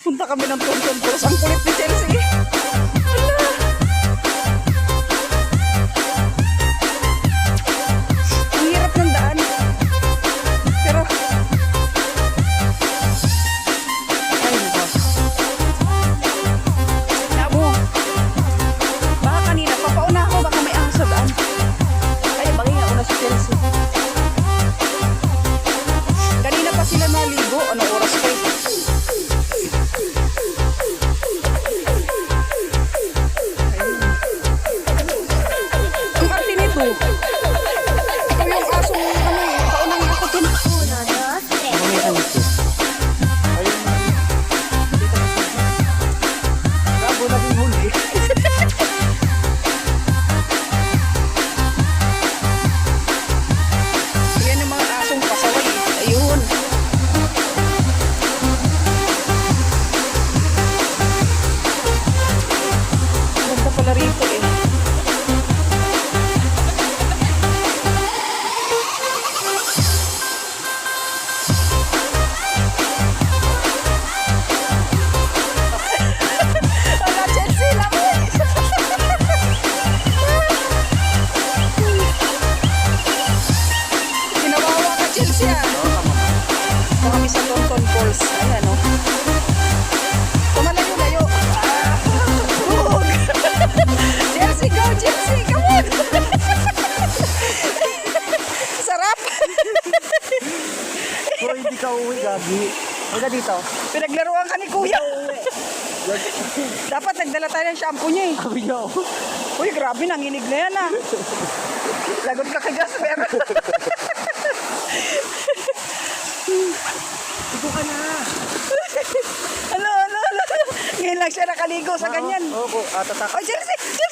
Punta kami ng Tonton Falls. Ang kulit ni Chelsea. Ala. Ang hirap ng daan. Pero ay, diba? Nabo. Baka kanina, papauna ako. Baka may ahas sa daan. Ay, bagay nga una si Chelsea. Kanina pa sila naligo. Anong oras pa eh? Ito yung asong ano eh, kaunang ako din. Mamaya ito. Ayun na. Rabo na din huli. Yan yung mga asong pasaway. Ayun. Ganda pala rito eh. Kami sa Tonton Falls. Ayan o. Tumalayo-layo. Chelsea, go Chelsea! Come on! Sarap! Kung hindi ka uwi, Gagi. Huwag ka dito. Pinaglaruan ka ni Kuya. Dapat nagdala tayo ng shampoo niya eh. Sabi niyo. Uy, grabe, nanginig na yan ah. Lagot ka kay Gasper. Ito ka na. Ano. Ngayon lang siya nakaligo sa ganyan. Opo, tatak. Oh, Chelsea!